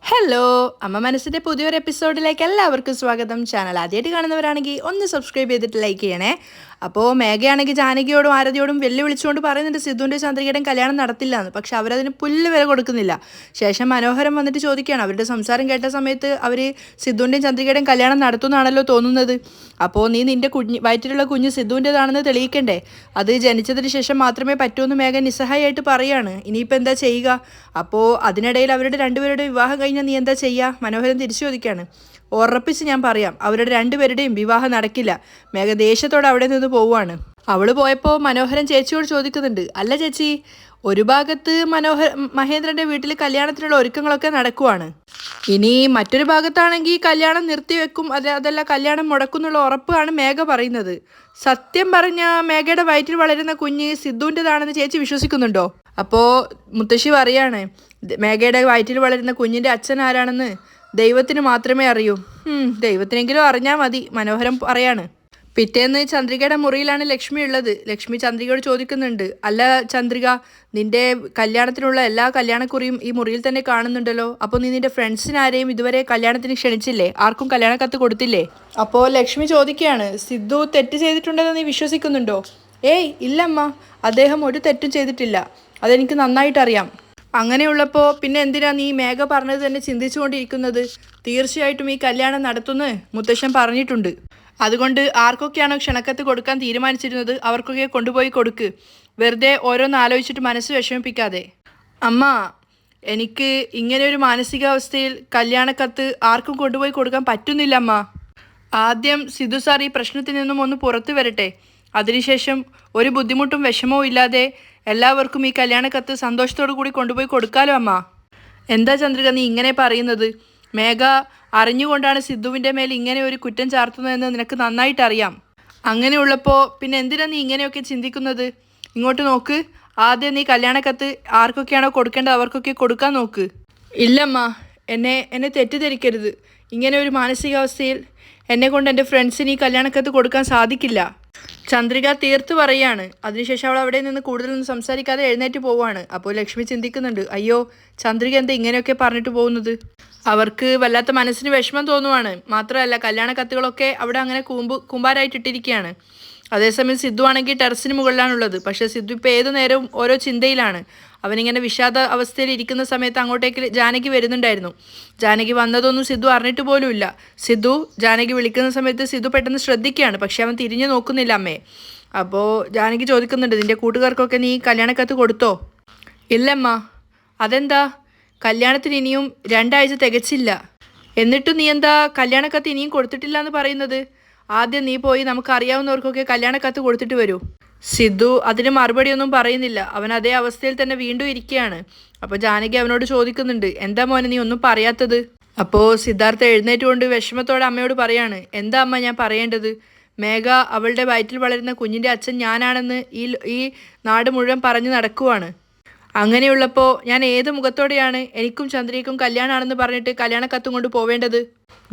Hello, അമ്മ മനസ്സിൻ്റെ പുതിയൊരു എപ്പിസോഡിലേക്ക് എല്ലാവർക്കും സ്വാഗതം. ചാനൽ ആദ്യമായിട്ട് കാണുന്നവരാണെങ്കിൽ ഒന്ന് സബ്സ്ക്രൈബ് ചെയ്തിട്ട് ലൈക്ക് ചെയ്യണേ. അപ്പോൾ മേഘയാണെങ്കിൽ ജാനകിയോടും ആരതിയോടും വെല്ലുവിളിച്ചുകൊണ്ട് പറയുന്നുണ്ട് സിദ്ധുവിൻ്റെ ചന്ദ്രികയുടെയും കല്യാണം നടത്തില്ല എന്ന്. പക്ഷെ അവരതിന് പുല്ല് വില കൊടുക്കുന്നില്ല. ശേഷം മനോഹരം വന്നിട്ട് ചോദിക്കുകയാണ്. അവരുടെ സംസാരം കേട്ട സമയത്ത് അവർ സിദ്ധുവിൻ്റെയും ചന്ദ്രികയുടെയും കല്യാണം നടത്തുന്നതാണല്ലോ തോന്നുന്നത്. അപ്പോൾ നീ നിൻ്റെ വയറ്റിലുള്ള കുഞ്ഞ് സിദ്ധുവിൻ്റെതാണെന്ന് തെളിയിക്കണ്ടേ? അത് ജനിച്ചതിന് ശേഷം മാത്രമേ പറ്റൂന്ന് മേഘ നിസ്സഹായമായിട്ട് പറയുകയാണ്. ഇനിയിപ്പോൾ എന്താ ചെയ്യുക? അപ്പോൾ അതിനിടയിൽ അവരുടെ രണ്ടുപേരുടെ വിവാഹം കഴിഞ്ഞാൽ നീ എന്താ ചെയ്യുക? മനോഹരൻ തിരിച്ചു ചോദിക്കുകയാണ്. ഉറപ്പിച്ച് ഞാൻ പറയാം, അവരുടെ രണ്ടുപേരുടെയും വിവാഹം നടക്കില്ല. മേഘ ദേഷ്യത്തോടെ അവിടെ നിന്ന് പോവുകയാണ്. അവൾ പോയപ്പോൾ മനോഹരൻ ചേച്ചിയോട് ചോദിക്കുന്നുണ്ട്, അല്ല ചേച്ചി, ഒരു ഭാഗത്ത് മഹേന്ദ്രൻ്റെ വീട്ടിൽ കല്യാണത്തിനുള്ള ഒരുക്കങ്ങളൊക്കെ നടക്കുവാണ്. ഇനി മറ്റൊരു ഭാഗത്താണെങ്കിൽ കല്യാണം നിർത്തിവെക്കും, അതല്ല കല്യാണം മുടക്കുന്നുള്ള ഉറപ്പാണ് മേഘ പറയുന്നത്. സത്യം പറഞ്ഞ മേഘയുടെ വയറ്റിൽ വളരുന്ന കുഞ്ഞ് സിദ്ധുവിൻ്റെതാണെന്ന് ചേച്ചി വിശ്വസിക്കുന്നുണ്ടോ? അപ്പോൾ മുത്തശ്ശി പറയാണ്, മേഘയുടെ വയറ്റിൽ വളരുന്ന കുഞ്ഞിൻ്റെ അച്ഛൻ ആരാണെന്ന് ദൈവത്തിന് മാത്രമേ അറിയൂ. ദൈവത്തിനെങ്കിലും അറിഞ്ഞാൽ മതി, മനോഹരം പറയാണ്. പിറ്റേന്ന് ചന്ദ്രികയുടെ മുറിയിലാണ് ലക്ഷ്മി ഉള്ളത്. ലക്ഷ്മി ചന്ദ്രികയോട് ചോദിക്കുന്നുണ്ട്, അല്ല ചന്ദ്രിക, നിന്റെ കല്യാണത്തിനുള്ള എല്ലാ കല്യാണക്കുറിയും ഈ മുറിയിൽ തന്നെ കാണുന്നുണ്ടല്ലോ. അപ്പോൾ നീ നിന്റെ ഫ്രണ്ട്സിനാരെയും ഇതുവരെ കല്യാണത്തിന് ക്ഷണിച്ചില്ലേ? ആർക്കും കല്യാണക്കത്ത് കൊടുത്തില്ലേ? അപ്പോൾ ലക്ഷ്മി ചോദിക്കുകയാണ്, സിദ്ധു തെറ്റ് ചെയ്തിട്ടുണ്ടെന്ന് നീ വിശ്വസിക്കുന്നുണ്ടോ? ഏയ് ഇല്ലമ്മ, അദ്ദേഹം ഒരു തെറ്റും ചെയ്തിട്ടില്ല, അതെനിക്ക് നന്നായിട്ടറിയാം. അങ്ങനെയുള്ളപ്പോൾ പിന്നെ എന്തിനാ നീ മേഘ പറഞ്ഞത് തന്നെ ചിന്തിച്ചുകൊണ്ടിരിക്കുന്നത്? തീർച്ചയായിട്ടും ഈ കല്യാണം നടത്തുമെന്ന് മുത്തശ്ശൻ പറഞ്ഞിട്ടുണ്ട്. അതുകൊണ്ട് ആർക്കൊക്കെയാണോ ക്ഷണക്കത്ത് കൊടുക്കാൻ തീരുമാനിച്ചിരുന്നത് അവർക്കൊക്കെ കൊണ്ടുപോയി കൊടുക്ക്. വെറുതെ ഓരോന്ന് ആലോചിച്ചിട്ട് മനസ്സ് വിഷമിപ്പിക്കാതെ. അമ്മ, എനിക്ക് ഇങ്ങനെ ഒരു മാനസികാവസ്ഥയിൽ കല്യാണക്കത്ത് ആർക്കും കൊണ്ടുപോയി കൊടുക്കാൻ പറ്റുന്നില്ല അമ്മ. ആദ്യം സിദ്ധു സാർ ഈ പ്രശ്നത്തിൽ നിന്നും ഒന്ന് പുറത്തു വരട്ടെ. അതിനുശേഷം ഒരു ബുദ്ധിമുട്ടും വിഷമവും ഇല്ലാതെ എല്ലാവർക്കും ഈ കല്യാണക്കത്ത് സന്തോഷത്തോടു കൂടി കൊണ്ടുപോയി കൊടുക്കാലോ അമ്മ. എന്താ ചന്ദ്രിക നീ ഇങ്ങനെ പറയുന്നത്? മേഘ അറിഞ്ഞുകൊണ്ടാണ് സിദ്ധുവിൻ്റെ മേൽ ഇങ്ങനെ ഒരു കുറ്റം ചാർത്തുന്നതെന്ന് നിനക്ക് നന്നായിട്ടറിയാം. അങ്ങനെയുള്ളപ്പോൾ പിന്നെ എന്തിനാ നീ ഇങ്ങനെയൊക്കെ ചിന്തിക്കുന്നത്? ഇങ്ങോട്ട് നോക്ക്, ആദ്യം നീ കല്യാണക്കത്ത് ആർക്കൊക്കെയാണോ കൊടുക്കേണ്ടത് അവർക്കൊക്കെ കൊടുക്കാൻ നോക്ക്. ഇല്ലമ്മ, എന്നെ തെറ്റിദ്ധരിക്കരുത്. ഇങ്ങനെ ഒരു മാനസികാവസ്ഥയിൽ എന്നെക്കൊണ്ട് എൻ്റെ ഫ്രണ്ട്സിന് ഈ കല്യാണക്കത്ത് കൊടുക്കാൻ സാധിക്കില്ല. ചന്ദ്രിക തീർത്ത് പറയുകയാണ്. അതിനുശേഷം അവൾ അവിടെ നിന്ന് കൂടുതലൊന്നും സംസാരിക്കാതെ എഴുന്നേറ്റ് പോവുകയാണ്. അപ്പോൾ ലക്ഷ്മി ചിന്തിക്കുന്നുണ്ട്, അയ്യോ ചന്ദ്രിക എന്താ ഇങ്ങനെയൊക്കെ പറഞ്ഞിട്ട് പോകുന്നത്? അവർക്ക് വല്ലാത്ത മനസ്സിന് വിഷമം തോന്നുവാണ്. മാത്രമല്ല കല്യാണ കത്തുകളൊക്കെ അവിടെ അങ്ങനെ കൂമ്പാരായിട്ടിട്ടിരിക്കുകയാണ്. അതേസമയം സിദ്ധു ആണെങ്കിൽ ടെറസിന് മുകളിലാണുള്ളത്. പക്ഷേ സിദ്ധു ഇപ്പോൾ ഏതു നേരവും ഓരോ ചിന്തയിലാണ്. അവനിങ്ങനെ വിഷാദ അവസ്ഥയിൽ ഇരിക്കുന്ന സമയത്ത് അങ്ങോട്ടേക്ക് ജാനകി വരുന്നുണ്ടായിരുന്നു. ജാനകി വന്നതൊന്നും സിദ്ധു അറിഞ്ഞിട്ട് പോലുമില്ല. സിദ്ധു ജാനകി വിളിക്കുന്ന സമയത്ത് സിദ്ധു പെട്ടെന്ന് ശ്രദ്ധിക്കുകയാണ്. പക്ഷെ അവൻ തിരിഞ്ഞു നോക്കുന്നില്ല അമ്മയെ. അപ്പോൾ ജാനകി ചോദിക്കുന്നുണ്ട്, നിൻ്റെ കൂട്ടുകാർക്കൊക്കെ നീ കല്യാണക്കത്ത് കൊടുത്തോ? ഇല്ലമ്മ. അതെന്താ? കല്യാണത്തിന് ഇനിയും 2 ആഴ്ച തികച്ചില്ല, എന്നിട്ടും നീ എന്താ കല്യാണക്കത്ത് ഇനിയും കൊടുത്തിട്ടില്ല എന്ന് പറയുന്നത്? ആദ്യം നീ പോയി നമുക്കറിയാവുന്നവർക്കൊക്കെ കല്യാണക്കത്ത് കൊടുത്തിട്ട് വരൂ. സിദ്ധു അതിന് മറുപടിയൊന്നും പറയുന്നില്ല. അവൻ അതേ അവസ്ഥയിൽ തന്നെ വീണ്ടും ഇരിക്കുകയാണ്. അപ്പോൾ ജാനകി അവനോട് ചോദിക്കുന്നുണ്ട്, എന്താ മോനെ നീ ഒന്നും പറയാത്തത്? അപ്പോൾ സിദ്ധാർത്ഥ എഴുന്നേറ്റുകൊണ്ട് വിഷമത്തോടെ അമ്മയോട് പറയാണ്, എന്താ അമ്മ ഞാൻ പറയേണ്ടത്? മേഘ അവളുടെ വയറ്റിൽ വളരുന്ന കുഞ്ഞിൻ്റെ അച്ഛൻ ഞാനാണെന്ന് ഈ നാട് മുഴുവൻ പറഞ്ഞു നടക്കുവാണ്. അങ്ങനെയുള്ളപ്പോൾ ഞാൻ ഏത് മുഖത്തോടെയാണ് എനിക്കും ചന്ദ്രയ്ക്കും കല്യാണമാണെന്ന് പറഞ്ഞിട്ട് കല്യാണക്കത്തും കൊണ്ട് പോവേണ്ടത്?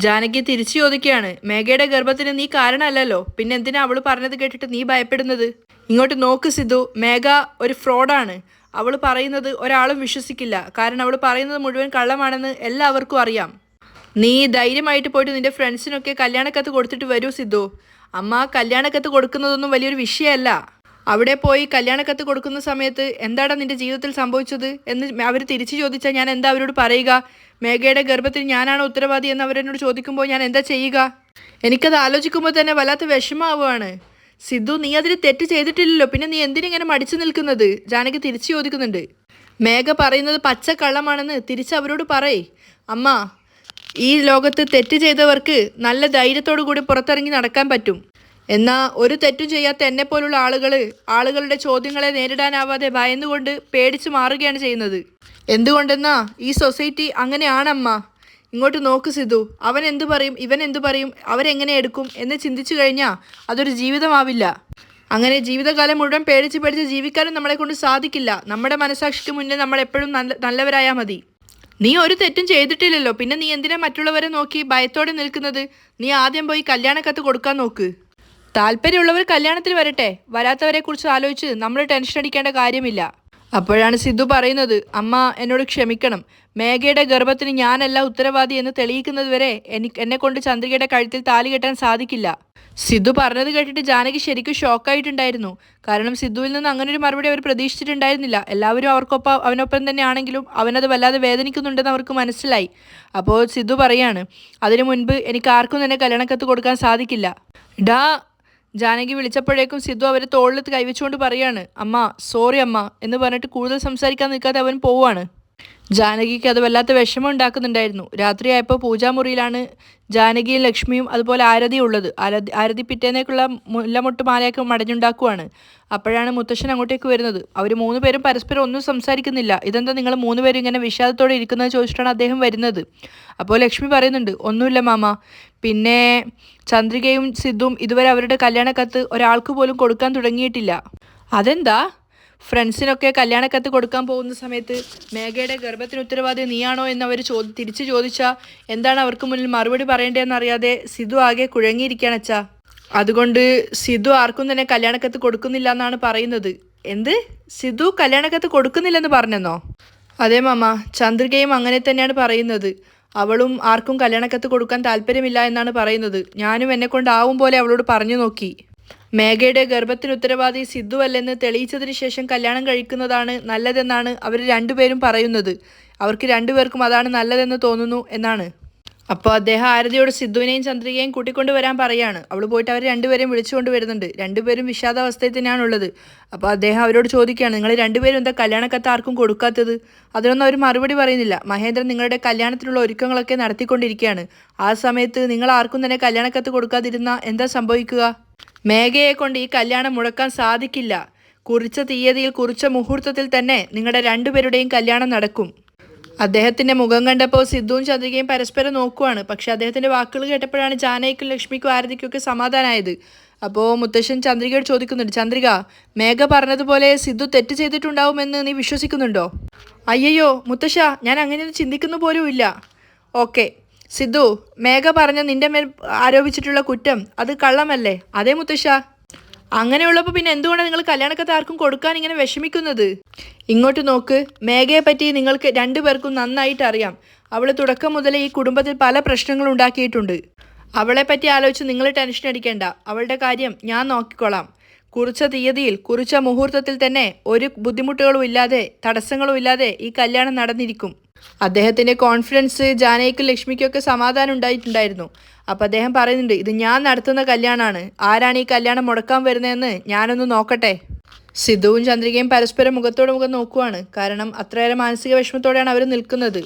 ജാനകി തിരിച്ചു ചോദിക്കുകയാണ്, മേഘയുടെ ഗർഭത്തിന് നീ കാരണമല്ലല്ലോ, പിന്നെ എന്തിനാ അവൾ പറഞ്ഞത് കേട്ടിട്ട് നീ ഭയപ്പെടുന്നത്? ഇങ്ങോട്ട് നോക്ക് സിദ്ധു, മേഘ ഒരു ഫ്രോഡാണ്. അവൾ പറയുന്നത് ഒരാളും വിശ്വസിക്കില്ല. കാരണം അവൾ പറയുന്നത് മുഴുവൻ കള്ളമാണെന്ന് എല്ലാവർക്കും അറിയാം. നീ ധൈര്യമായിട്ട് പോയിട്ട് നിൻ്റെ ഫ്രണ്ട്സിനൊക്കെ കല്യാണക്കത്ത് കൊടുത്തിട്ട് വരൂ സിദ്ധു. അമ്മ, കല്യാണക്കത്ത് കൊടുക്കുന്നതൊന്നും വലിയൊരു വിഷയമല്ല. അവിടെ പോയി കല്യാണക്കത്ത് കൊടുക്കുന്ന സമയത്ത് എന്താടാ നിൻ്റെ ജീവിതത്തിൽ സംഭവിച്ചത് എന്ന് അവർ തിരിച്ചു ചോദിച്ചാൽ ഞാൻ എന്താ അവരോട് പറയുക? മേഘയുടെ ഗർഭത്തിന് ഞാനാണോ ഉത്തരവാദി എന്ന് അവരെന്നോട് ചോദിക്കുമ്പോൾ ഞാൻ എന്താ ചെയ്യുക? എനിക്കത് ആലോചിക്കുമ്പോൾ തന്നെ വല്ലാത്ത വിഷമാവുകയാണ്. സിദ്ധു, നീ അതിന് തെറ്റ് ചെയ്തിട്ടില്ലല്ലോ, പിന്നെ നീ എന്തിനിങ്ങനെ മടിച്ചു നിൽക്കുന്നത്? ജാനകി തിരിച്ചു ചോദിക്കുന്നുണ്ട്. മേഘ പറയുന്നത് പച്ച കള്ളമാണെന്ന് തിരിച്ച് അവരോട് പറയ്. അമ്മ, ഈ ലോകത്ത് തെറ്റ് ചെയ്തവർക്ക് നല്ല ധൈര്യത്തോടു കൂടി പുറത്തിറങ്ങി നടക്കാൻ പറ്റും. എന്നാൽ ഒരു തെറ്റും ചെയ്യാത്ത എന്നെപ്പോലുള്ള ആളുകളുടെ ചോദ്യങ്ങളെ നേരിടാനാവാതെ ഭയന്നുകൊണ്ട് പേടിച്ചു മാറുകയാണ് ചെയ്യുന്നത്. എന്തുകൊണ്ടെന്നാ ഈ സൊസൈറ്റി അങ്ങനെയാണമ്മ. ഇങ്ങോട്ട് നോക്ക് സിദ്ധു, അവൻ എന്തു പറയും, ഇവൻ എന്തു പറയും, അവരെങ്ങനെ എടുക്കും എന്ന് ചിന്തിച്ചു കഴിഞ്ഞാൽ അതൊരു ജീവിതമാവില്ല. അങ്ങനെ ജീവിതകാലം മുഴുവൻ പേടിച്ച് ജീവിക്കാനും നമ്മളെ കൊണ്ട് സാധിക്കില്ല. നമ്മുടെ മനസാക്ഷിക്ക് മുന്നേ നമ്മൾ എപ്പോഴും നല്ലവരായാൽ മതി. നീ ഒരു തെറ്റും ചെയ്തിട്ടില്ലല്ലോ, പിന്നെ നീ എന്തിനാ മറ്റുള്ളവരെ നോക്കി ഭയത്തോടെ നിൽക്കുന്നത്? നീ ആദ്യം പോയി കല്യാണക്കത്ത് കൊടുക്കാൻ നോക്ക്. താല്പര്യമുള്ളവർ കല്യാണത്തിൽ വരട്ടെ, വരാത്തവരെ കുറിച്ച് ആലോചിച്ച് നമ്മൾ ടെൻഷൻ അടിക്കേണ്ട കാര്യമില്ല. അപ്പോഴാണ് സിദ്ധു പറയുന്നത്, അമ്മ എന്നോട് ക്ഷമിക്കണം, മേഘയുടെ ഗർഭത്തിന് ഞാനല്ല ഉത്തരവാദി എന്ന് തെളിയിക്കുന്നത് വരെ എന്നെ കൊണ്ട് ചന്ദ്രികയുടെ കഴുത്തിൽ താലി കെട്ടാൻ സാധിക്കില്ല. സിദ്ധു പറഞ്ഞത് കേട്ടിട്ട് ജാനകി ശരിക്കും ഷോക്കായിട്ടുണ്ടായിരുന്നു. കാരണം സിദ്ധുവിൽ നിന്ന് അങ്ങനെ ഒരു മറുപടി അവർ പ്രതീക്ഷിച്ചിട്ടുണ്ടായിരുന്നില്ല. എല്ലാവരും അവനൊപ്പം തന്നെ ആണെങ്കിലും അവനത് വല്ലാതെ വേദനിക്കുന്നുണ്ടെന്ന് അവർക്ക് മനസ്സിലായി. അപ്പോൾ സിദ്ധു പറയാണ്, അതിനു മുൻപ് എനിക്ക് ആർക്കും തന്നെ കല്യാണക്കത്ത് കൊടുക്കാൻ സാധിക്കില്ല. ഡാ ജാനകി വിളിച്ചപ്പോഴേക്കും സിദ്ധു അവരെ തോളിൽ കൈവച്ചുകൊണ്ട് പറയാണ്, അമ്മ സോറി അമ്മ എന്ന് പറഞ്ഞിട്ട് കൂടുതൽ സംസാരിക്കാൻ നിൽക്കാതെ അവൻ പോവാണ്. ജാനകിക്ക് അത് വല്ലാത്ത വിഷമം ഉണ്ടാക്കുന്നുണ്ടായിരുന്നു. രാത്രിയായപ്പോൾ പൂജാമുറിയിലാണ് ജാനകിയും ലക്ഷ്മിയും അതുപോലെ ആരതിയും ഉള്ളത്. ആരതി പിറ്റേന്നേക്കുള്ള മുല്ലമൊട്ട് മാലയൊക്കെ മടഞ്ഞുണ്ടാക്കുവാണ്. അപ്പോഴാണ് മുത്തശ്ശൻ അങ്ങോട്ടേക്ക് വരുന്നത്. അവർ 3 പേരും പരസ്പരം ഒന്നും സംസാരിക്കുന്നില്ല. ഇതെന്താ നിങ്ങൾ 3 പേരും ഇങ്ങനെ വിഷാദത്തോടെ ഇരിക്കുന്നത് ചോദിച്ചിട്ടാണ് അദ്ദേഹം വരുന്നത്. അപ്പോൾ ലക്ഷ്മി പറയുന്നുണ്ട്, ഒന്നുമില്ല മാമ, പിന്നെ ചന്ദ്രികയും സിദ്ധുവും ഇതുവരെ അവരുടെ കല്യാണക്കത്ത് ഒരാൾക്ക് പോലും കൊടുക്കാൻ തുടങ്ങിയിട്ടില്ല. അതെന്താ? ഫ്രണ്ട്സിനൊക്കെ കല്യാണക്കത്ത് കൊടുക്കാൻ പോകുന്ന സമയത്ത് മേഘയുടെ ഗർഭത്തിന് ഉത്തരവാദി നീയാണോ എന്ന് അവർ തിരിച്ചു ചോദിച്ചാൽ എന്താണ് അവർക്ക് മുന്നിൽ മറുപടി പറയേണ്ടതെന്നറിയാതെ സിദ്ധു ആകെ കുഴങ്ങിയിരിക്കുകയാണ് അച്ഛാ. അതുകൊണ്ട് സിദ്ധു ആർക്കും തന്നെ കല്യാണക്കത്ത് കൊടുക്കുന്നില്ല എന്നാണ് പറയുന്നത്. എന്ത്? സിദ്ധു കല്യാണക്കത്ത് കൊടുക്കുന്നില്ലെന്ന് പറഞ്ഞെന്നോ? അതെ മാമ, ചന്ദ്രികയും അങ്ങനെ തന്നെയാണ് പറയുന്നത്. അവളും ആർക്കും കല്യാണക്കത്ത് കൊടുക്കാൻ താല്പര്യമില്ല എന്നാണ് പറയുന്നത്. ഞാനും എന്നെക്കൊണ്ടാവും പോലെ അവളോട് പറഞ്ഞു നോക്കി. മേഘയുടെ ഗർഭത്തിന് ഉത്തരവാദി സിദ്ധു അല്ലെന്ന് തെളിയിച്ചതിന് ശേഷം കല്യാണം കഴിക്കുന്നതാണ് നല്ലതെന്നാണ് അവർ രണ്ടുപേരും പറയുന്നത്. അവർക്ക് രണ്ടുപേർക്കും അതാണ് നല്ലതെന്ന് തോന്നുന്നു എന്നാണ്. അപ്പോൾ അദ്ദേഹം ആരതിയോട് സിദ്ധുവിനെയും ചന്ദ്രികയും കൂട്ടിക്കൊണ്ട് വരാൻ പറയാണ്. അവൾ പോയിട്ട് അവർ രണ്ടുപേരെയും വിളിച്ചുകൊണ്ട് വരുന്നുണ്ട്. രണ്ടുപേരും വിഷാദാവസ്ഥയിൽ തന്നെയാണുള്ളത്. അപ്പോൾ അദ്ദേഹം അവരോട് ചോദിക്കുകയാണ്, നിങ്ങൾ രണ്ടുപേരും എന്താ കല്യാണക്കത്ത് ആർക്കും കൊടുക്കാത്തത്? അതിനൊന്നും അവർ മറുപടി പറയുന്നില്ല. മഹേന്ദ്രൻ നിങ്ങളുടെ കല്യാണത്തിനുള്ള ഒരുക്കങ്ങളൊക്കെ നടത്തിക്കൊണ്ടിരിക്കുകയാണ്. ആ സമയത്ത് നിങ്ങൾ ആർക്കും തന്നെ കല്യാണക്കത്ത് കൊടുക്കാതിരുന്നാൽ എന്താ സംഭവിക്കുക? മേഘയെ കൊണ്ട് ഈ കല്യാണം മുടക്കാൻ സാധിക്കില്ല. കുറിച്ച തീയതിയിൽ കുറിച്ച മുഹൂർത്തത്തിൽ തന്നെ നിങ്ങളുടെ രണ്ടുപേരുടെയും കല്യാണം നടക്കും. അദ്ദേഹത്തിൻ്റെ മുഖം കണ്ടപ്പോൾ സിദ്ധുവും ചന്ദ്രികയും പരസ്പരം നോക്കുവാണ്. പക്ഷെ അദ്ദേഹത്തിൻ്റെ വാക്കുകൾ കേട്ടപ്പോഴാണ് ജാനകിക്കും ലക്ഷ്മിക്കും ആരതിക്കും ഒക്കെ സമാധാനമായത്. അപ്പോൾ മുത്തശ്ശൻ ചന്ദ്രികയോട് ചോദിക്കുന്നുണ്ട്, ചന്ദ്രിക, മേഘ പറഞ്ഞതുപോലെ സിദ്ധു തെറ്റ് ചെയ്തിട്ടുണ്ടാവുമെന്ന് നീ വിശ്വസിക്കുന്നുണ്ടോ? അയ്യോ മുത്തശ്ശ, ഞാൻ അങ്ങനെയൊന്നും ചിന്തിക്കുന്നു പോലും ഇല്ല. ഓക്കെ സിദ്ധു, മേഘ പറഞ്ഞ നിന്റെ മേൽ ആരോപിച്ചിട്ടുള്ള കുറ്റം അത് കള്ളമല്ലേ? അതേ മുത്തശ്ശ. അങ്ങനെയുള്ളപ്പോൾ പിന്നെ എന്തുകൊണ്ടാണ് നിങ്ങൾ കല്യാണക്കത്ത് ആർക്കും കൊടുക്കാൻ ഇങ്ങനെ വിഷമിക്കുന്നത്? ഇങ്ങോട്ട് നോക്ക്, മേഘയെ പറ്റി നിങ്ങൾക്ക് രണ്ടുപേർക്കും നന്നായിട്ട് അറിയാം. അവൾ തുടക്കം മുതലേ ഈ കുടുംബത്തിൽ പല പ്രശ്നങ്ങളും ഉണ്ടാക്കിയിട്ടുണ്ട്. അവളെ പറ്റി ആലോചിച്ച് നിങ്ങൾ ടെൻഷൻ അടിക്കേണ്ട. അവളുടെ കാര്യം ഞാൻ നോക്കിക്കോളാം. കുറിച്ച തീയതിയിൽ കുറിച്ച മുഹൂർത്തത്തിൽ തന്നെ ഒരു ബുദ്ധിമുട്ടുകളും ഇല്ലാതെ തടസ്സങ്ങളും ഇല്ലാതെ ഈ കല്യാണം നടന്നിരിക്കും. അദ്ദേഹത്തിൻ്റെ കോൺഫിഡൻസ് ജാനകിക്കും ലക്ഷ്മിക്കും ഒക്കെ സമാധാനം ഉണ്ടായിട്ടുണ്ടായിരുന്നു. അപ്പോൾ അദ്ദേഹം പറയുന്നുണ്ട്, ഇത് ഞാൻ നടത്തുന്ന കല്യാണമാണ്. ആരാണ് ഈ കല്യാണം മുടക്കാൻ വരുന്നതെന്ന് ഞാനൊന്ന് നോക്കട്ടെ. സിദ്ധുവും ചന്ദ്രികയും പരസ്പരം മുഖത്തോട് മുഖം നോക്കുവാണ്. കാരണം അത്രയേറെ മാനസിക വിഷമത്തോടെയാണ് അവർ നിൽക്കുന്നത്.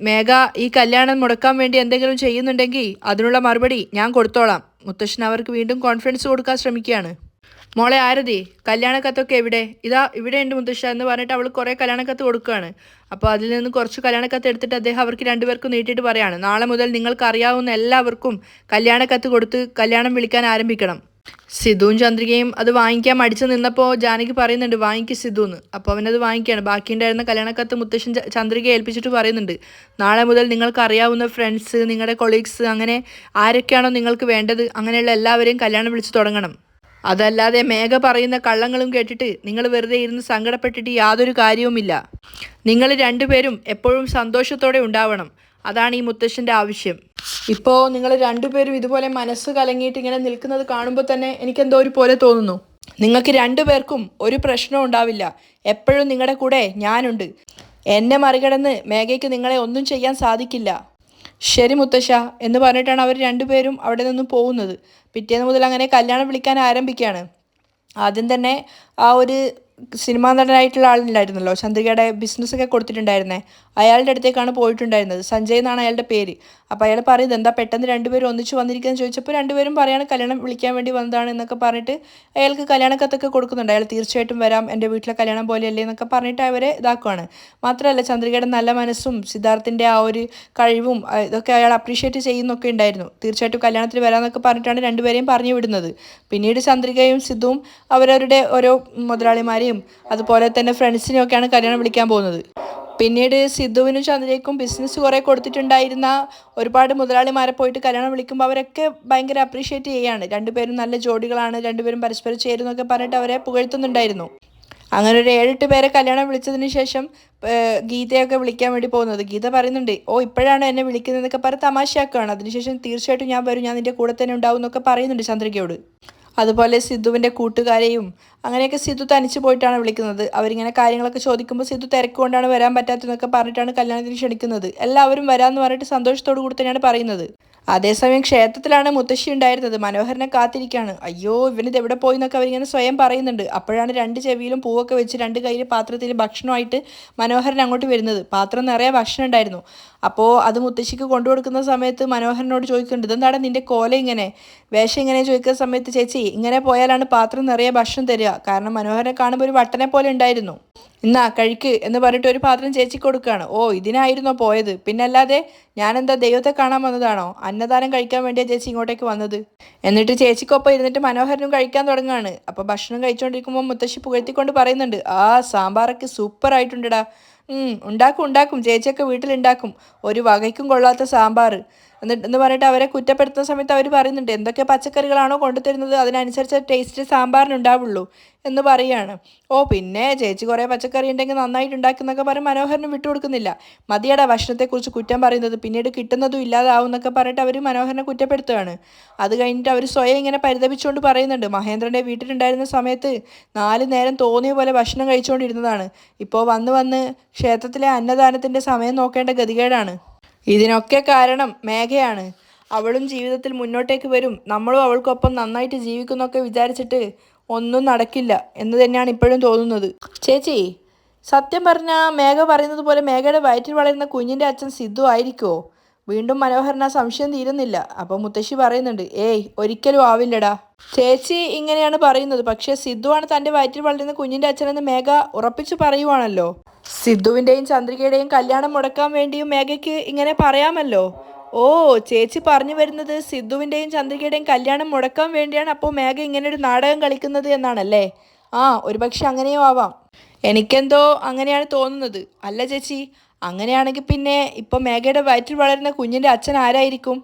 മേഘ ഈ കല്യാണം മുടക്കാൻ വേണ്ടി എന്തെങ്കിലും ചെയ്യുന്നുണ്ടെങ്കിൽ അതിനുള്ള മറുപടി ഞാൻ കൊടുത്തോളാം. മുത്തശ്ശൻ അവർക്ക് വീണ്ടും കോൺഫിഡൻസ് കൊടുക്കാൻ ശ്രമിക്കുകയാണ്. മോളെ ആരതി, കല്യാണക്കത്തൊക്കെ എവിടെ? ഇതാ ഇവിടെ ഉണ്ട് മുത്തശ്ശ എന്ന് പറഞ്ഞിട്ട് അവൾ കുറേ കല്യാണക്കത്ത് കൊടുക്കുകയാണ്. അപ്പോൾ അതിൽ നിന്ന് കുറച്ച് കല്യാണക്കത്ത് എടുത്തിട്ട് അദ്ദേഹം അവർക്ക് രണ്ടുപേർക്കും നീട്ടിയിട്ട് പറയാണ്, നാളെ മുതൽ നിങ്ങൾക്ക് അറിയാവുന്ന എല്ലാവർക്കും കല്യാണക്കത്ത് കൊടുത്ത് കല്യാണം വിളിക്കാൻ ആരംഭിക്കണം. സിദ്ധുവും ചന്ദ്രികയും അത് വാങ്ങിക്കാൻ മടിച്ചു നിന്നപ്പോൾ ജാനകി പറയുന്നുണ്ട്, വാങ്ങിക്ക് സിദ്ധു എന്ന്. അപ്പോൾ അവനത് വാങ്ങിക്കുകയാണ്. ബാക്കിയുണ്ടായിരുന്ന കല്യാണക്കത്ത് മുത്തശ്ശൻ ചന്ദ്രികയെ ഏൽപ്പിച്ചിട്ട് പറയുന്നുണ്ട്, നാളെ മുതൽ നിങ്ങൾക്ക് അറിയാവുന്ന ഫ്രണ്ട്സ്, നിങ്ങളുടെ കൊളീഗ്സ്, അങ്ങനെ ആരൊക്കെയാണോ നിങ്ങൾക്ക് വേണ്ടത് അങ്ങനെയുള്ള എല്ലാവരെയും കല്യാണം വിളിച്ച് തുടങ്ങണം. അതല്ലാതെ മേഘ പറയുന്ന കള്ളങ്ങളും കേട്ടിട്ട് നിങ്ങൾ വെറുതെ ഇരുന്ന് സങ്കടപ്പെട്ടിട്ട് യാതൊരു കാര്യവുമില്ല. നിങ്ങൾ രണ്ടുപേരും എപ്പോഴും സന്തോഷത്തോടെ ഉണ്ടാവണം. അതാണ് ഈ മുത്തശ്ശൻ്റെ ആവശ്യം. ഇപ്പോൾ നിങ്ങൾ രണ്ടുപേരും ഇതുപോലെ മനസ്സ് കലങ്ങിയിട്ട് ഇങ്ങനെ നിൽക്കുന്നത് കാണുമ്പോൾ തന്നെ എനിക്കെന്തോ ഒരു പോലെ തോന്നുന്നു. നിങ്ങൾക്ക് രണ്ടുപേർക്കും ഒരു പ്രശ്നവും ഉണ്ടാവില്ല. എപ്പോഴും നിങ്ങളുടെ കൂടെ ഞാനുണ്ട്. എന്നെ മറികടന്ന് മേഘയ്ക്ക് നിങ്ങളെ ഒന്നും ചെയ്യാൻ സാധിക്കില്ല. ശരി മുത്തശ്ശ എന്ന് പറഞ്ഞിട്ടാണ് അവർ രണ്ടുപേരും അവിടെ നിന്നും പോകുന്നത്. പിറ്റേന്ന് മുതൽ അങ്ങനെ കല്യാണം വിളിക്കാൻ ആരംഭിക്കുകയാണ്. ആദ്യം തന്നെ ആ ഒരു സിനിമാ നടനായിട്ടുള്ള ആളുണ്ടായിരുന്നല്ലോ, ചന്ദ്രികയുടെ ബിസിനസ്സൊക്കെ കൊടുത്തിട്ടുണ്ടായിരുന്നേ, അയാളുടെ അടുത്തേക്കാണ് പോയിട്ടുണ്ടായിരുന്നത്. സഞ്ജയ് എന്നാണ് അയാളുടെ പേര്. അപ്പോൾ അയാൾ പറയുന്നത്, എന്താ പെട്ടെന്ന് രണ്ടുപേരും ഒന്നിച്ച് വന്നിരിക്കുന്നത് ചോദിച്ചപ്പോൾ രണ്ടുപേരും പറയാണ് കല്യാണം വിളിക്കാൻ വേണ്ടി വന്നതാണ് എന്നൊക്കെ പറഞ്ഞിട്ട് അയാൾക്ക് കല്യാണക്കത്തൊക്കെ കൊടുക്കുന്നുണ്ട്. അയാൾ തീർച്ചയായിട്ടും വരാം, എൻ്റെ വീട്ടിലെ കല്യാണം പോലെയല്ലേ എന്നൊക്കെ പറഞ്ഞിട്ട് അവരെ ഇതാക്കുവാണ്. മാത്രമല്ല ചന്ദ്രികയുടെ നല്ല മനസ്സും സിദ്ധാർത്ഥിൻ്റെ ആ ഒരു കഴിവും ഇതൊക്കെ അയാൾ അപ്രീഷിയേറ്റ് ചെയ്യുന്നൊക്കെ ഉണ്ടായിരുന്നു. തീർച്ചയായിട്ടും കല്യാണത്തിന് വരാമെന്നൊക്കെ പറഞ്ഞിട്ടാണ് രണ്ടുപേരെയും പറഞ്ഞു വിടുന്നത്. പിന്നീട് ചന്ദ്രികയും സിദ്ധുവും അവരവരുടെ ഓരോ മുതലാളിമാരെയും അതുപോലെ തന്നെ ഫ്രണ്ട്സിനെയൊക്കെയാണ് കല്യാണം വിളിക്കാൻ പോകുന്നത്. പിന്നീട് സിദ്ധുവിനും ചന്ദ്രയ്ക്കും ബിസിനസ് കുറേ കൊടുത്തിട്ടുണ്ടായിരുന്ന ഒരുപാട് മുതലാളിമാരെ പോയിട്ട് കല്യാണം വിളിക്കുമ്പോൾ അവരൊക്കെ ഭയങ്കര അപ്രീഷിയേറ്റ് ചെയ്യുകയാണ്. രണ്ടുപേരും നല്ല ജോഡികളാണ്, രണ്ടുപേരും പരസ്പരം ചേരുന്നൊക്കെ പറഞ്ഞിട്ട് അവരെ പുകഴ്ത്തുന്നുണ്ടായിരുന്നു. അങ്ങനെ ഒരു 7-8 പേരെ കല്യാണം വിളിച്ചതിന് ശേഷം ഗീതയൊക്കെ വിളിക്കാൻ വേണ്ടി പോകുന്നത്. ഗീത പറയുന്നുണ്ട്, ഓ ഇപ്പോഴാണ് എന്നെ വിളിക്കുന്നതെന്നൊക്കെ പറഞ്ഞ് തമാശയാക്കുകയാണ്. അതിനുശേഷം തീർച്ചയായിട്ടും ഞാൻ വരും, ഞാൻ നിൻ്റെ കൂടെ തന്നെ ഉണ്ടാവും എന്നൊക്കെ പറയുന്നുണ്ട് ചന്ദ്രികയോട്. അതുപോലെ സിദ്ധുവിൻ്റെ കൂട്ടുകാരെയും അങ്ങനെയൊക്കെ സിദ്ധു തനിച്ച് പോയിട്ടാണ് വിളിക്കുന്നത്. അവരിങ്ങനെ കാര്യങ്ങളൊക്കെ ചോദിക്കുമ്പോൾ സിദ്ധു തിരക്കുകൊണ്ടാണ് വരാൻ പറ്റാത്തതെന്നൊക്കെ പറഞ്ഞിട്ടാണ് കല്യാണത്തിന് ക്ഷണിക്കുന്നത്. എല്ലാവരും വരാമെന്ന് പറഞ്ഞിട്ട് സന്തോഷത്തോടു കൂടി തന്നെയാണ് പറയുന്നത്. അതേസമയം ക്ഷേത്രത്തിലാണ് മുത്തശ്ശി ഉണ്ടായിരുന്നത്. മനോഹരനെ കാത്തിരിക്കുകയാണ്. അയ്യോ ഇവനിത് എവിടെ പോയി എന്നൊക്കെ അവരിങ്ങനെ സ്വയം പറയുന്നുണ്ട്. അപ്പോഴാണ് 2 ചെവിയിലും പൂവൊക്കെ വെച്ച് 2 കയ്യിൽ പാത്രത്തിൽ ഭക്ഷണമായിട്ട് മനോഹരൻ അങ്ങോട്ട് വരുന്നത്. പാത്രം നിറയെ ഭക്ഷണം ഉണ്ടായിരുന്നു. അപ്പോൾ അത് മുത്തശ്ശിക്ക് കൊണ്ടു കൊടുക്കുന്ന സമയത്ത് മനോഹരനോട് ചോദിക്കുന്നുണ്ട്, ഇതെന്താണ് നിൻ്റെ കോല ഇങ്ങനെ, വേഷം ഇങ്ങനെ ചോദിക്കുന്ന സമയത്ത് ചേച്ചി ഇങ്ങനെ പോയാലാണ് പാത്രം നിറയെ ഭക്ഷണം തരിക. കാരണം മനോഹരനെ കാണുമ്പോൾ ഒരു വട്ടനെ പോലെ ഉണ്ടായിരുന്നു. ഇന്നാ കഴിക്ക് എന്ന് പറഞ്ഞിട്ട് ഒരു പാത്രം ചേച്ചി കൊടുക്കുകയാണ്. ഓ ഇതിനായിരുന്നോ പോയത്? പിന്നല്ലാതെ ഞാനെന്താ ദൈവത്തെ കാണാൻ വന്നതാണോ? അന്നദാനം കഴിക്കാൻ വേണ്ടിയാണ് ചേച്ചി ഇങ്ങോട്ടേക്ക് വന്നത്. എന്നിട്ട് ചേച്ചിക്കൊപ്പം ഇരുന്നിട്ട് മനോഹരനും കഴിക്കാൻ തുടങ്ങുകയാണ്. അപ്പോൾ ഭക്ഷണം കഴിച്ചുകൊണ്ടിരിക്കുമ്പോൾ മുത്തശ്ശി പുകഴ്ത്തിക്കൊണ്ട് പറയുന്നുണ്ട്, ആ സാമ്പാറൊക്കെ സൂപ്പർ ആയിട്ടുണ്ടടാ. ഉണ്ടാക്കും ഉണ്ടാക്കും, ചേച്ചിയൊക്കെ വീട്ടിലുണ്ടാക്കും, ഒരു വകയ്ക്കും കൊള്ളാത്ത സാമ്പാർ എന്ന് പറഞ്ഞിട്ട് അവരെ കുറ്റപ്പെടുത്തുന്ന സമയത്ത് അവർ പറയുന്നുണ്ട്, എന്തൊക്കെ പച്ചക്കറികളാണോ കൊണ്ടുതരുന്നത് അതിനനുസരിച്ച് ടേസ്റ്റ് സാമ്പാറിനുണ്ടാവുള്ളൂ എന്ന് പറയുകയാണ്. ഓ പിന്നെ ചേച്ചി കുറേ പച്ചക്കറി ഉണ്ടെങ്കിൽ നന്നായിട്ട് ഉണ്ടാക്കുന്നൊക്കെ പറഞ്ഞ് മനോഹരനും വിട്ടുകൊടുക്കുന്നില്ല. മതിയടാ ഭക്ഷണത്തെക്കുറിച്ച് കുറ്റം പറയുന്നത്, പിന്നീട് കിട്ടുന്നതും ഇല്ലാതാവും എന്നൊക്കെ പറഞ്ഞിട്ട് അവർ മനോഹരനെ കുറ്റപ്പെടുത്തുകയാണ്. അത് കഴിഞ്ഞിട്ട് അവർ സ്വയം ഇങ്ങനെ പരിതപിച്ചുകൊണ്ട് പറയുന്നുണ്ട്, മഹേന്ദ്രൻ്റെ വീട്ടിലുണ്ടായിരുന്ന സമയത്ത് 4 നേരം തോന്നിയ പോലെ ഭക്ഷണം കഴിച്ചുകൊണ്ടിരുന്നതാണ്. ഇപ്പോൾ വന്ന് വന്ന് ക്ഷേത്രത്തിലെ അന്നദാനത്തിൻ്റെ സമയം നോക്കേണ്ട ഗതികേടാണ്. ഇതിനൊക്കെ കാരണം മേഘയാണ്. അവളും ജീവിതത്തിൽ മുന്നോട്ടേക്ക് വരും, നമ്മളും അവൾക്കൊപ്പം നന്നായിട്ട് ജീവിക്കുന്നൊക്കെ വിചാരിച്ചിട്ട് ഒന്നും നടക്കില്ല എന്ന് തന്നെയാണ് ഇപ്പോഴും തോന്നുന്നത്. ചേച്ചി സത്യം പറഞ്ഞാൽ മേഘ പറയുന്നത് പോലെ മേഘയുടെ വയറ്റിൽ വളരുന്ന കുഞ്ഞിൻ്റെ അച്ഛൻ സിദ്ധു ആയിരിക്കുമോ? വീണ്ടും മനോഹരൻ ആ സംശയം തീരുന്നില്ല. അപ്പോൾ മുത്തശ്ശി പറയുന്നുണ്ട്, ഏയ് ഒരിക്കലും ആവില്ലടാ. ചേച്ചി ഇങ്ങനെയാണ് പറയുന്നത്, പക്ഷേ സിദ്ധുവാണ് തൻ്റെ വയറ്റിൽ വളരുന്ന കുഞ്ഞിൻ്റെ അച്ഛനെന്ന് മേഘ ഉറപ്പിച്ചു പറയുവാണല്ലോ. സിദ്ധുവിൻ്റെയും ചന്ദ്രികയുടെയും കല്യാണം മുടക്കാൻ വേണ്ടിയും മേഘയ്ക്ക് ഇങ്ങനെ പറയാമല്ലോ. ഓ ചേച്ചി പറഞ്ഞു വരുന്നത് സിദ്ധുവിൻ്റെയും ചന്ദ്രികയുടെയും കല്യാണം മുടക്കാൻ വേണ്ടിയാണ് അപ്പോൾ മേഘ ഇങ്ങനെ ഒരു നാടകം കളിക്കുന്നത് എന്നാണല്ലേ? ആ ഒരുപക്ഷെ അങ്ങനെയോ ആവാം. എനിക്കെന്തോ അങ്ങനെയാണ് തോന്നുന്നത്. അല്ല ചേച്ചി, അങ്ങനെയാണെങ്കിൽ പിന്നെ ഇപ്പോൾ മേഘയുടെ വയറ്റിൽ വളരുന്ന കുഞ്ഞിൻ്റെ അച്ഛൻ ആരായിരിക്കും?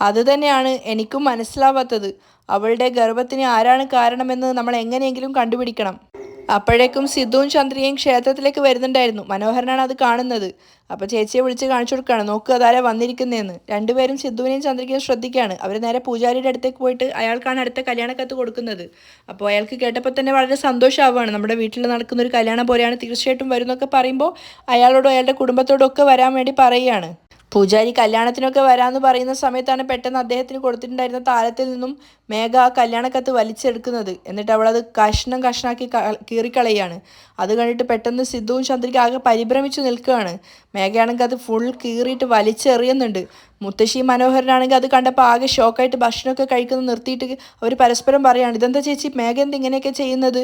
അത് തന്നെയാണ് എനിക്കും മനസ്സിലാവാത്തത്. അവളുടെ ഗർഭത്തിന് ആരാണ് കാരണമെന്ന് നമ്മൾ എങ്ങനെയെങ്കിലും കണ്ടുപിടിക്കണം. അപ്പോഴേക്കും സിദ്ധുവും ചന്ദ്രികയും ക്ഷേത്രത്തിലേക്ക് വരുന്നുണ്ടായിരുന്നു. മനോഹരനാണ് അത് കാണുന്നത്. അപ്പോൾ ചേച്ചിയെ വിളിച്ച് കാണിച്ചു കൊടുക്കുകയാണ്, നോക്കുക അതാരാ വന്നിരിക്കുന്നതെന്ന്. രണ്ടുപേരും സിദ്ധുവിനെയും ചന്ദ്രികയും ശ്രദ്ധിക്കുകയാണ്. അവർ നേരെ പൂജാരിയുടെ അടുത്തേക്ക് പോയിട്ട് അയാൾക്കാണ് അടുത്ത കല്യാണക്കത്ത് കൊടുക്കുന്നത്. അപ്പോൾ അയാൾക്ക് കേട്ടപ്പോൾ തന്നെ വളരെ സന്തോഷമാവുകയാണ്. നമ്മുടെ വീട്ടിൽ നടക്കുന്ന ഒരു കല്യാണം പോലെയാണ്, തീർച്ചയായിട്ടും വരുന്നൊക്കെ പറയുമ്പോൾ അയാളോടും അയാളുടെ കുടുംബത്തോടും ഒക്കെ വരാൻ വേണ്ടി പറയുകയാണ്. പൂജാരി കല്യാണത്തിനൊക്കെ വരാമെന്ന് പറയുന്ന സമയത്താണ് പെട്ടെന്ന് അദ്ദേഹത്തിന് കൊടുത്തിട്ടുണ്ടായിരുന്ന താലത്തിൽ നിന്നും മേഘ ആ കല്യാണക്കത്ത് വലിച്ചെടുക്കുന്നത്. എന്നിട്ട് അവളത് കഷ്ണം കഷ്ണാക്കി കീറിക്കളയാണ്. അത് കണ്ടിട്ട് പെട്ടെന്ന് സിദ്ധുവും ചന്ദ്രിക ആകെ പരിഭ്രമിച്ചു നിൽക്കുകയാണ്. മേഘയാണെങ്കിൽ അത് ഫുൾ കീറിയിട്ട് വലിച്ചെറിയുന്നുണ്ട്. മുത്തശ്ശി മനോഹരനാണെങ്കിൽ അത് കണ്ടപ്പോൾ ആകെ ഷോക്കായിട്ട് ഭക്ഷണമൊക്കെ കഴിക്കുന്നത് നിർത്തിയിട്ട് അവർ പരസ്പരം പറയുകയാണ്, ഇതെന്താ ചേച്ചി മേഘ എന്ത് ഇങ്ങനെയൊക്കെ ചെയ്യുന്നത്?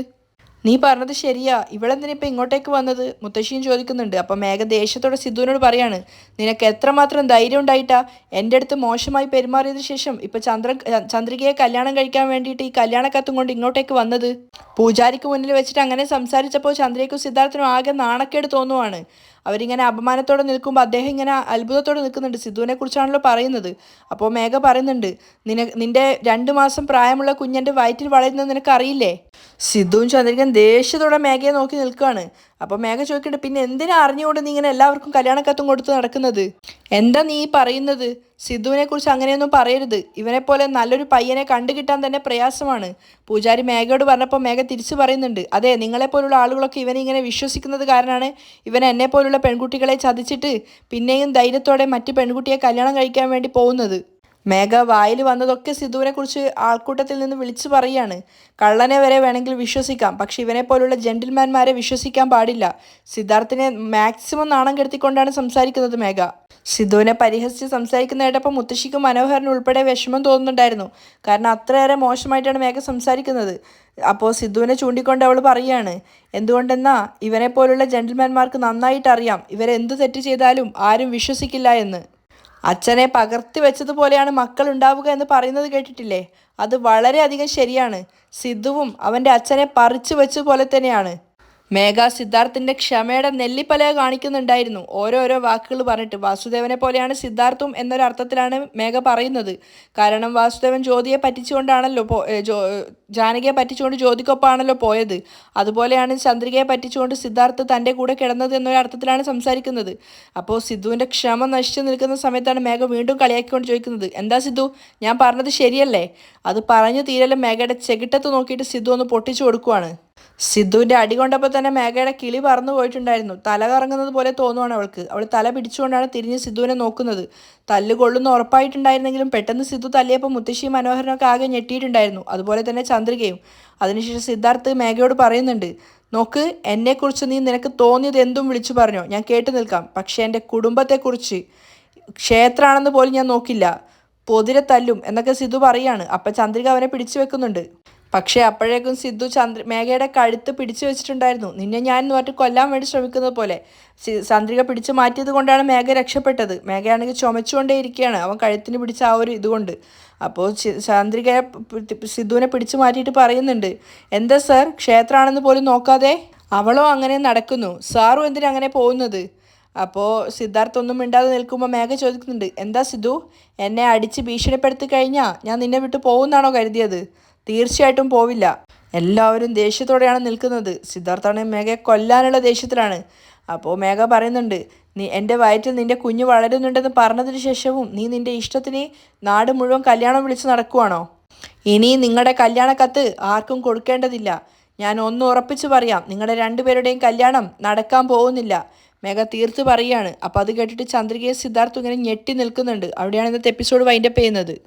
നീ പറഞ്ഞത് ശരിയാ, ഇവളെന്തിനിപ്പോൾ ഇങ്ങോട്ടേക്ക് വന്നത്? മുത്തശ്ശിയും ചോദിക്കുന്നുണ്ട്. അപ്പം മേഘ ദേഷ്യത്തോടെ സിദ്ധുവിനോട് പറയാണ്, നിനക്ക് എത്രമാത്രം ധൈര്യം ഉണ്ടായിട്ടാ എൻ്റെ അടുത്ത് മോശമായി പെരുമാറിയതിനു ശേഷം ഇപ്പം ചന്ദ്രികയെ കല്യാണം കഴിക്കാൻ വേണ്ടിയിട്ട് ഈ കല്യാണക്കത്തും കൊണ്ട് ഇങ്ങോട്ടേക്ക് വന്നത്? പൂജാരിക്ക് മുന്നിൽ വെച്ചിട്ട് അങ്ങനെ സംസാരിച്ചപ്പോൾ ചന്ദ്രികയ്ക്കും സിദ്ധാർത്ഥിനും ആകെ നാണക്കേട് തോന്നുവാണ്. അവരിങ്ങനെ അപമാനത്തോടെ നിൽക്കുമ്പോൾ അദ്ദേഹം ഇങ്ങനെ അത്ഭുതത്തോടെ നിൽക്കുന്നുണ്ട്. സിദ്ധുവിനെ കുറിച്ചാണല്ലോ പറയുന്നത്. അപ്പോൾ മേഘ പറയുന്നുണ്ട്, നിന്റെ 2 മാസം പ്രായമുള്ള കുഞ്ഞൻ്റെ വയറ്റിൽ വളരുന്നത് നിനക്കറിയില്ലേ? സിദ്ധുവും ചന്ദ്രികൻ ദേഷ്യത്തോടെ മേഘയെ നോക്കി നിൽക്കുകയാണ്. അപ്പോൾ മേഘ ചോദിക്കട്ടെ, പിന്നെ എന്തിനാ അറിഞ്ഞുകൊണ്ട് നീ ഇങ്ങനെ എല്ലാവർക്കും കല്യാണക്കത്തും കൊടുത്ത് നടക്കുന്നത്? എന്താ നീ പറയുന്നത്? സിദ്ധുവിനെ കുറിച്ച് അങ്ങനെയൊന്നും പറയരുത്. ഇവനെപ്പോലെ നല്ലൊരു പയ്യനെ കണ്ടുകിട്ടാൻ തന്നെ പ്രയാസമാണ്. പൂജാരി മേഘയോട് പറഞ്ഞപ്പോൾ മേഘ തിരിച്ചു പറയുന്നുണ്ട്, അതെ നിങ്ങളെപ്പോലുള്ള ആളുകളൊക്കെ ഇവനെ ഇങ്ങനെ വിശ്വസിക്കുന്നത് കാരണമാണ് ഇവൻ എന്നെപ്പോലുള്ള പെൺകുട്ടികളെ ചതിച്ചിട്ട് പിന്നെയും ധൈര്യത്തോടെ മറ്റ് പെൺകുട്ടിയെ കല്യാണം കഴിക്കാൻ വേണ്ടി പോകുന്നത്. മേഘ വായിൽ വന്നതൊക്കെ സിദ്ധുവിനെ കുറിച്ച് ആൾക്കൂട്ടത്തിൽ നിന്ന് വിളിച്ചു പറയുകയാണ്. കള്ളനെ വരെ വേണമെങ്കിൽ വിശ്വസിക്കാം, പക്ഷെ ഇവനെ പോലുള്ള ജെന്റിൽമാൻമാരെ വിശ്വസിക്കാൻ പാടില്ല. സിദ്ധാർത്ഥിനെ മാക്സിമം നാണം കെടുത്തിക്കൊണ്ടാണ് സംസാരിക്കുന്നത് മേഘ. സിദ്ധുവിനെ പരിഹസിച്ച് സംസാരിക്കുന്ന കേട്ടപ്പോൾ മുത്തശ്ശിക്കും മനോഹരനും ഉൾപ്പെടെ വിഷമം തോന്നുന്നുണ്ടായിരുന്നു. കാരണം അത്രയേറെ മോശമായിട്ടാണ് മേഘ സംസാരിക്കുന്നത്. അപ്പോൾ സിദ്ധുവിനെ ചൂണ്ടിക്കൊണ്ട് അവൾ പറയുകയാണ്, എന്തുകൊണ്ടെന്നാ ഇവനെ പോലുള്ള ജെന്റിൽമാൻമാർക്ക് നന്നായിട്ട് അറിയാം ഇവരെന്ത് തെറ്റ് ചെയ്താലും ആരും വിശ്വസിക്കില്ല എന്ന്. അച്ഛനെ പകർത്തി വെച്ചതുപോലെയാണ് മക്കൾ ഉണ്ടാവുക എന്ന് പറയുന്നത് കേട്ടിട്ടില്ലേ? അത് വളരെയധികം ശരിയാണ്. സിദ്ധുവും അവൻ്റെ അച്ഛനെ പറിച്ചു വെച്ചതുപോലെ തന്നെയാണ്. മേഘ സിദ്ധാർത്ഥിന്റെ ക്ഷമയുടെ നെല്ലിപ്പലക കാണിക്കുന്നുണ്ടായിരുന്നു. ഓരോരോ വാക്കുകൾ പറഞ്ഞിട്ട് വാസുദേവനെ പോലെയാണ് സിദ്ധാർത്ഥും എന്നൊരർത്ഥത്തിലാണ് മേഘ പറയുന്നത്. കാരണം വാസുദേവൻ ജ്യോതിയെ പറ്റിച്ചുകൊണ്ടാണല്ലോ ജാനകിയെ പറ്റിച്ചുകൊണ്ട് ജ്യോതിക്കൊപ്പമാണല്ലോ പോയത്. അതുപോലെയാണ് ചന്ദ്രികയെ പറ്റിച്ചുകൊണ്ട് സിദ്ധാർത്ഥ് തൻ്റെ കൂടെ കിടന്നത് എന്നൊരർത്ഥത്തിലാണ് സംസാരിക്കുന്നത്. അപ്പോൾ സിദ്ധുവിൻ്റെ ക്ഷമ നശിച്ചു നിൽക്കുന്ന സമയത്താണ് മേഘ വീണ്ടും കളിയാക്കിക്കൊണ്ട് ചോദിക്കുന്നത്, എന്താ സിദ്ധു, ഞാൻ പറഞ്ഞത് ശരിയല്ലേ? അത് പറഞ്ഞു തീരലും മേഘയുടെ ചെകിട്ടത്ത് നോക്കിയിട്ട് സിദ്ധു ഒന്ന് പൊട്ടിച്ചു കൊടുക്കുവാണ്. സിദ്ധുവിൻ്റെ അടി കൊണ്ടപ്പോൾ തന്നെ മേഘയുടെ കിളി പറന്നു പോയിട്ടുണ്ടായിരുന്നു. തല കറങ്ങുന്നത് പോലെ തോന്നുവാണ് അവൾക്ക്. അവൾ തല പിടിച്ചുകൊണ്ടാണ് തിരിഞ്ഞ് സിദ്ധുവിനെ നോക്കുന്നത്. തല്ല് കൊള്ളുന്ന ഉറപ്പായിട്ടുണ്ടായിരുന്നെങ്കിലും പെട്ടെന്ന് സിദ്ധു തല്ലിയപ്പോൾ മുത്തശ്ശി മനോഹരനൊക്കെ ആകെ ഞെട്ടിയിട്ടുണ്ടായിരുന്നു. അതുപോലെ തന്നെ ചന്ദ്രികയും. അതിനുശേഷം സിദ്ധാർത്ഥ് മേഘയോട് പറയുന്നുണ്ട്, നോക്ക്, എന്നെക്കുറിച്ച് നീ നിനക്ക് തോന്നിയത് എന്തും വിളിച്ചു പറഞ്ഞോ, ഞാൻ കേട്ടു നിൽക്കാം. പക്ഷേ എൻ്റെ കുടുംബത്തെക്കുറിച്ച് ക്ഷേത്രമാണെന്ന് പോലും ഞാൻ നോക്കില്ല, പൊതിരെ തല്ലും എന്നൊക്കെ സിദ്ധു പറയാണ്. അപ്പം ചന്ദ്രിക അവനെ പിടിച്ചു വെക്കുന്നുണ്ട്. പക്ഷേ അപ്പോഴേക്കും സിദ്ധു മേഘയുടെ കഴുത്ത് പിടിച്ചു വെച്ചിട്ടുണ്ടായിരുന്നു. നിന്നെ ഞാൻ എന്ന് പറഞ്ഞിട്ട് കൊല്ലാൻ വേണ്ടി ശ്രമിക്കുന്നത് പോലെ. ചന്ദ്രിക പിടിച്ചു മാറ്റിയത് കൊണ്ടാണ് മേഘ രക്ഷപ്പെട്ടത്. മേഘയാണെങ്കിൽ ചുമച്ചുകൊണ്ടേ ഇരിക്കുകയാണ് അവൻ കഴുത്തിന് പിടിച്ച ആ ഒരു ഇതുകൊണ്ട്. അപ്പോൾ ചന്ദ്രികയെ സിദ്ധുവിനെ പിടിച്ചു മാറ്റിയിട്ട് പറയുന്നുണ്ട്, എന്താ സാർ, ക്ഷേത്രമാണെന്ന് പോലും നോക്കാതെ? അവളോ അങ്ങനെ നടക്കുന്നു, സാറും എന്തിനാ അങ്ങനെ പോകുന്നത്? അപ്പോൾ സിദ്ധാർത്ഥ് ഒന്നും മിണ്ടാതെ നിൽക്കുമ്പോൾ മേഘ ചോദിക്കുന്നുണ്ട്, എന്താ സിദ്ധു, എന്നെ അടിച്ച് ഭീഷണിപ്പെടുത്തി കഴിഞ്ഞാൽ ഞാൻ നിന്നെ വിട്ട് പോകുന്നാണോ കരുതിയത്? തീർച്ചയായിട്ടും പോവില്ല. എല്ലാവരും ദേഷ്യത്തോടെയാണ് നിൽക്കുന്നത്. സിദ്ധാർത്ഥാണ് മേഘയെ കൊല്ലാനുള്ള ദേഷ്യത്തിലാണ്. അപ്പോൾ മേഘ പറയുന്നുണ്ട്, നീ എൻ്റെ വയറ്റിൽ നിൻ്റെ കുഞ്ഞ് വളരുന്നുണ്ടെന്ന് പറഞ്ഞതിന് ശേഷവും നീ നിൻ്റെ ഇഷ്ടത്തിന് നാട് മുഴുവൻ കല്യാണം വിളിച്ച് നടക്കുവാണോ? ഇനി നിങ്ങളുടെ കല്യാണ കത്ത് ആർക്കും കൊടുക്കേണ്ടതില്ല. ഞാൻ ഒന്ന് ഉറപ്പിച്ച് പറയാം, നിങ്ങളുടെ രണ്ടുപേരുടെയും കല്യാണം നടക്കാൻ പോകുന്നില്ല. മേഘ തീർത്ത് പറയുകയാണ്. അപ്പോൾ അത് കേട്ടിട്ട് ചന്ദ്രികയെ സിദ്ധാർത്ഥ് ഇങ്ങനെ ഞെട്ടി നിൽക്കുന്നുണ്ട്. അവിടെയാണ് ഇന്നത്തെ എപ്പിസോഡ് വൈൻഡപ്പ് ചെയ്യുന്നത്.